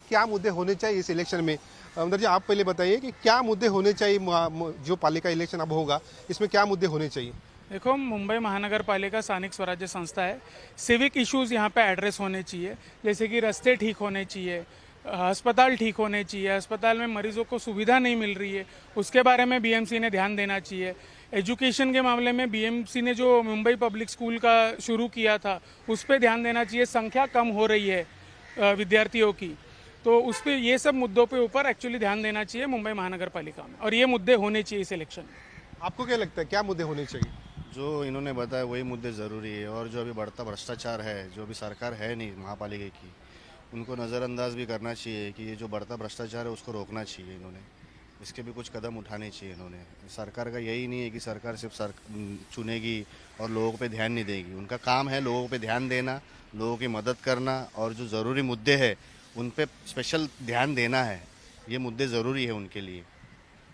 क्या मुद्दे होने चाहिए इस इलेक्शन में। अंदर जी, आप पहले बताइए कि क्या मुद्दे होने चाहिए, जो पालिका इलेक्शन अब होगा इसमें क्या मुद्दे होने चाहिए। देखो, मुंबई महानगर पालिका स्थानिक स्वराज्य संस्था है। सिविक इश्यूज़ यहाँ पे एड्रेस होने चाहिए, जैसे कि रास्ते ठीक होने चाहिए, अस्पताल ठीक होने चाहिए, अस्पताल में मरीजों को सुविधा नहीं मिल रही है, उसके बारे में बीएमसी ने ध्यान देना चाहिए। एजुकेशन के मामले में बीएमसी ने जो मुंबई पब्लिक स्कूल का शुरू किया था उस पर ध्यान देना चाहिए। संख्या कम हो रही है विद्यार्थियों की, तो उस पर ये सब मुद्दों पे ऊपर एक्चुअली ध्यान देना चाहिए मुंबई महानगर पालिका में, और ये मुद्दे होने चाहिए इस इलेक्शन में। आपको क्या लगता है क्या मुद्दे होने चाहिए। जो इन्होंने बताया वही मुद्दे ज़रूरी है, और जो अभी बढ़ता भ्रष्टाचार है, जो अभी सरकार है नहीं महापालिका की, उनको नज़रअंदाज भी करना चाहिए कि ये जो बढ़ता भ्रष्टाचार है उसको रोकना चाहिए। इन्होंने इसके भी कुछ कदम उठाने चाहिए। इन्होंने, सरकार का यही नहीं है कि सरकार सिर्फ चुनेगी और लोगों पे ध्यान नहीं देगी। उनका काम है लोगों पे ध्यान देना, लोगों की मदद करना, और जो ज़रूरी मुद्दे हैं उन पे स्पेशल ध्यान देना है। ये मुद्दे ज़रूरी है उनके लिए।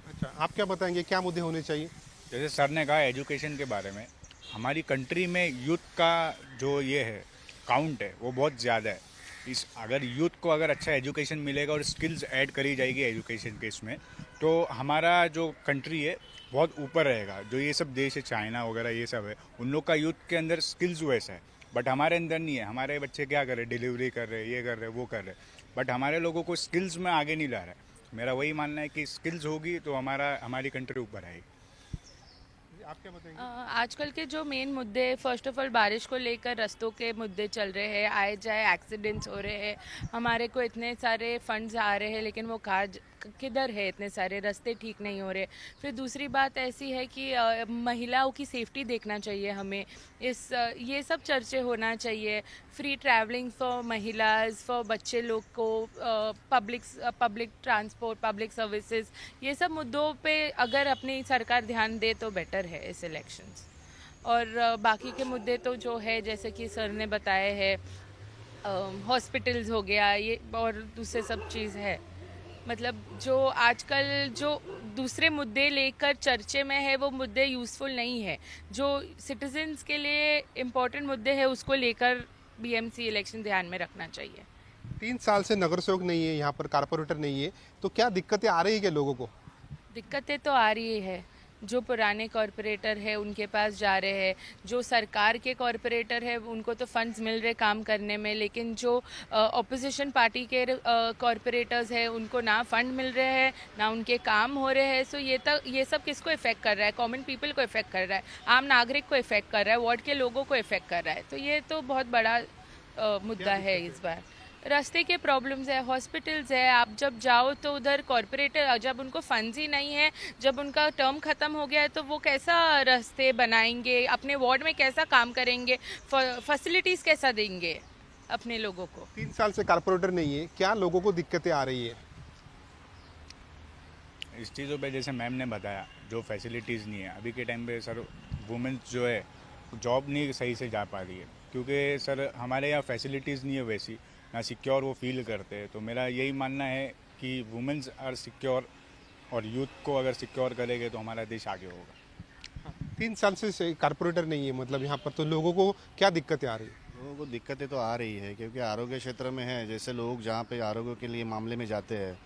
अच्छा, आप क्या बताएंगे क्या मुद्दे होने चाहिए। जैसे सर ने कहा एजुकेशन के बारे में, हमारी कंट्री में यूथ का जो ये है काउंट है वो बहुत ज़्यादा है। इस अगर यूथ को अगर अच्छा एजुकेशन मिलेगा और स्किल्स ऐड करी जाएगी एजुकेशन के इसमें, तो हमारा जो कंट्री है बहुत ऊपर रहेगा। जो ये सब देश है चाइना वगैरह ये सब है, उन लोग का यूथ के अंदर स्किल्स वैसा है, बट हमारे अंदर नहीं है। हमारे बच्चे क्या कर रहे हैं, डिलीवरी कर रहे हैं, ये कर रहे हैं, वो कर रहे हैं, बट हमारे लोगों को स्किल्स में आगे नहीं ला रहा है। मेरा वही मानना है कि स्किल्स होगी तो हमारी कंट्री ऊपर आएगी। आप क्या बताएंगे। आजकल के जो मेन मुद्दे, फर्स्ट ऑफ ऑल बारिश को लेकर रास्तों के मुद्दे चल रहे हैं, आए जाए एक्सीडेंट्स हो रहे हैं। हमारे को इतने सारे फंड्स आ रहे हैं लेकिन वो किधर है, इतने सारे रास्ते ठीक नहीं हो रहे। फिर दूसरी बात ऐसी है कि महिलाओं की सेफ्टी देखना चाहिए हमें। ये सब चर्चे होना चाहिए। फ्री ट्रैवलिंग फॉर महिलाज, फॉर बच्चे लोग को, पब्लिक ट्रांसपोर्ट, पब्लिक सर्विसेज, ये सब मुद्दों पे अगर अपनी सरकार ध्यान दे तो बेटर है इस इलेक्शंस। और बाकी के मुद्दे तो जो है जैसे कि सर ने बताए हैं, हॉस्पिटल्स हो गया ये, और दूसरे सब चीज़ है। मतलब जो आजकल जो दूसरे मुद्दे लेकर चर्चे में है वो मुद्दे यूज़फुल नहीं है। जो सिटीजन्स के लिए इम्पोर्टेंट मुद्दे हैं उसको लेकर बीएमसी इलेक्शन ध्यान में रखना चाहिए। 3 साल से नगर सेवक नहीं है, यहाँ पर कारपोरेटर नहीं है, तो क्या दिक्कतें आ रही है क्या लोगों को। दिक्कतें तो आ रही है। जो पुराने कॉरपोरेटर है उनके पास जा रहे हैं, जो सरकार के कॉरपोरेटर है उनको तो फंड्स मिल रहे काम करने में, लेकिन जो ऑपोजिशन पार्टी के कॉरपोरेटर्स है उनको ना फंड मिल रहे हैं ना उनके काम हो रहे हैं। सो ये सब किसको इफेक्ट कर रहा है, कॉमन पीपल को इफेक्ट कर रहा है, आम नागरिक को इफेक्ट कर रहा है, वार्ड के लोगों को इफेक्ट कर रहा है। तो ये तो बहुत बड़ा मुद्दा है इस बार। रास्ते के प्रॉब्लम्स है, हॉस्पिटल्स है। आप जब जाओ तो उधर कॉरपोरेटर, जब उनको फंड्स ही नहीं है, जब उनका टर्म ख़त्म हो गया है तो वो कैसा रास्ते बनाएंगे, अपने वार्ड में कैसा काम करेंगे, फैसिलिटीज़ कैसा देंगे अपने लोगों को। 3 साल से कारपोरेटर नहीं है, क्या लोगों को दिक्कतें आ रही है। इस चीज़ों पे जैसे मैम ने बताया, जो फैसिलिटीज़ नहीं है अभी के टाइम पे सर, वुमेन्स जो है जॉब नहीं सही से जा पा रही है, क्योंकि सर हमारे यहाँ फैसिलिटीज़ नहीं है वैसी, ना सिक्योर वो फील करते हैं। तो मेरा यही मानना है कि वुमेन्स आर सिक्योर, और यूथ को अगर सिक्योर करेंगे तो हमारा देश आगे होगा। 3 साल से कारपोरेटर नहीं है, मतलब यहाँ पर तो लोगों को क्या दिक्कतें आ रही है। लोगों को दिक्कतें तो आ रही है, क्योंकि आरोग्य क्षेत्र में है, जैसे लोग जहाँ पे आरोग्य के लिए मामले में जाते हैं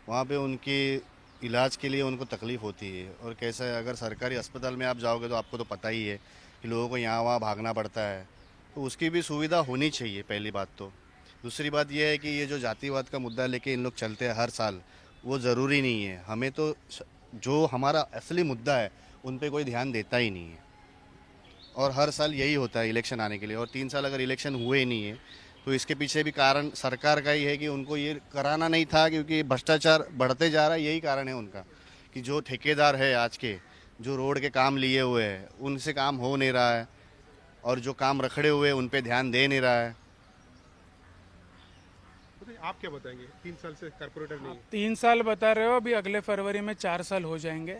वहाँ पे उनकी इलाज के लिए उनको तकलीफ़ होती है। और कैसा है, अगर सरकारी अस्पताल में आप जाओगे तो आपको तो पता ही है कि लोगों को यहाँ वहाँ भागना पड़ता है, तो उसकी भी सुविधा होनी चाहिए पहली बात तो। दूसरी बात यह है कि ये जो जातिवाद का मुद्दा लेके इन लोग चलते हैं हर साल, वो ज़रूरी नहीं है। हमें तो जो हमारा असली मुद्दा है उन पे कोई ध्यान देता ही नहीं है, और हर साल यही होता है इलेक्शन आने के लिए। और 3 साल अगर इलेक्शन हुए ही नहीं है तो इसके पीछे भी कारण सरकार का ही है कि उनको ये कराना नहीं था, क्योंकि भ्रष्टाचार बढ़ते जा रहा है। यही कारण है उनका कि जो ठेकेदार है आज के, जो रोड के काम लिए हुए हैं उनसे काम हो नहीं रहा है, और जो काम रखड़े हुए हैं उन पे ध्यान दे नहीं रहा है। आप क्या बताएंगे, 3 साल से कारपोरेटर नहीं है। 3 साल बता रहे हो, अभी अगले फरवरी में 4 साल हो जाएंगे।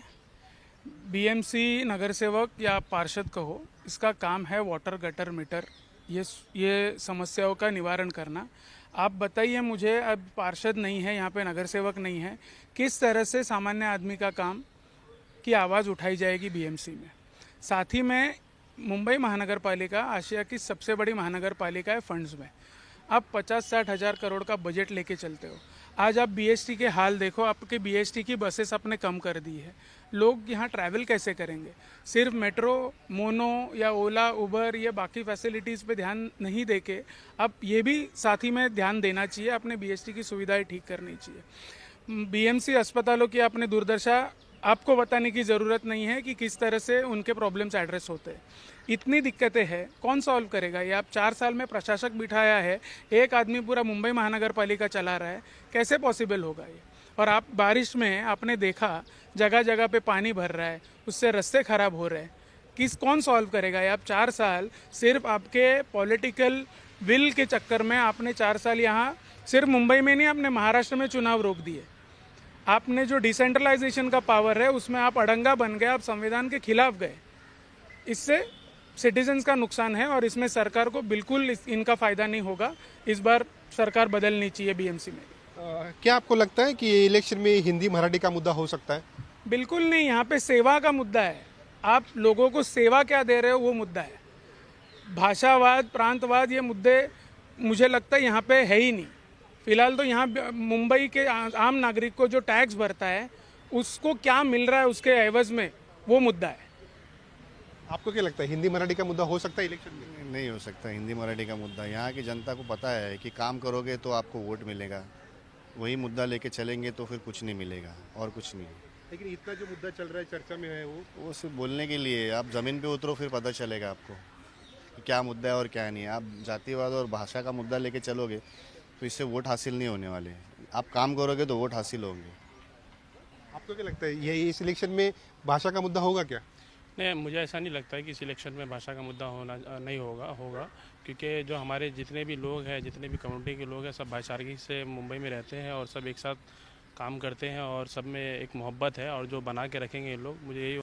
बीएमसी नगर सेवक या पार्षद कहो, इसका काम है वाटर गटर मीटर, ये समस्याओं का निवारण करना। आप बताइए मुझे, अब पार्षद नहीं है यहाँ पे, नगर सेवक नहीं है, किस तरह से सामान्य आदमी का काम की आवाज़ उठाई जाएगी बीएमसी में। साथ ही में मुंबई महानगर पालिका आशिया की सबसे बड़ी महानगर पालिका है फंड्स में। आप 50-60 हज़ार करोड़ का बजट लेके चलते हो। आज आप बीएसटी के हाल देखो, आपके बीएसटी की बसेस आपने कम कर दी है। लोग यहाँ ट्रैवल कैसे करेंगे? सिर्फ मेट्रो, मोनो या ओला, उबर, ये बाकी फैसिलिटीज़ पे ध्यान नहीं देके अब ये भी साथ ही में ध्यान देना चाहिए, अपने बीएसटी की सुविधाएं ठीक करनी चाहिए। बीएमसी अस्पतालों की आपने दुर्दशा आपको बताने की ज़रूरत नहीं है कि किस तरह से उनके प्रॉब्लम्स एड्रेस होते हैं। इतनी दिक्कतें हैं, कौन सॉल्व करेगा? ये आप 4 साल में प्रशासक बिठाया है, एक आदमी पूरा मुंबई महानगर पालिका चला रहा है, कैसे पॉसिबल होगा ये? और आप बारिश में आपने देखा जगह जगह पे पानी भर रहा है, उससे रास्ते खराब हो रहे हैं। कौन सॉल्व करेगा ये? आप 4 साल सिर्फ आपके पॉलिटिकल विल के चक्कर में आपने 4 साल यहाँ सिर्फ मुंबई में नहीं, आपने महाराष्ट्र में चुनाव रोक दिए। आपने जो डिसेंट्रलाइजेशन का पावर है उसमें आप अड़ंगा बन गए, आप संविधान के खिलाफ गए। इससे सिटीजन्स का नुकसान है और इसमें सरकार को बिल्कुल इनका फ़ायदा नहीं होगा। इस बार सरकार बदलनी चाहिए बीएमसी में। क्या आपको लगता है कि ये इलेक्शन में हिंदी मराठी का मुद्दा हो सकता है? बिल्कुल नहीं, यहाँ पे सेवा का मुद्दा है। आप लोगों को सेवा क्या दे रहे हो वो मुद्दा है। भाषावाद, प्रांतवाद, ये मुद्दे मुझे लगता है यहाँ पे है ही नहीं। फिलहाल तो यहाँ मुंबई के आम नागरिक को जो टैक्स भरता है उसको क्या मिल रहा है उसके एवज में, वो मुद्दा है। आपको क्या लगता है हिंदी मराठी का मुद्दा हो सकता है इलेक्शन में? नहीं हो सकता हिंदी मराठी का मुद्दा। यहाँ की जनता को पता है कि काम करोगे तो आपको वोट मिलेगा, वही मुद्दा लेके चलेंगे तो फिर कुछ नहीं मिलेगा और कुछ नहीं। लेकिन इतना जो मुद्दा चल रहा है, चर्चा में है, वो सिर्फ बोलने के लिए। आप ज़मीन पे उतरो फिर पता चलेगा आपको कि क्या मुद्दा है और क्या नहीं। आप जातिवाद और भाषा का मुद्दा लेके चलोगे तो इससे वोट हासिल नहीं होने वाले। आप काम करोगे तो वोट हासिल होंगे। आपको क्या लगता है ये इस इलेक्शन में भाषा का मुद्दा होगा क्या? नहीं, मुझे ऐसा नहीं लगता है कि इस इलेक्शन में भाषा का मुद्दा नहीं होगा क्योंकि जो हमारे जितने भी लोग हैं, जितने भी कम्युनिटी के लोग हैं, सब भाईचारगी से मुंबई में रहते हैं और सब एक साथ काम करते हैं और सब में एक मोहब्बत है और जो बना के रखेंगे ये लोग, मुझे यही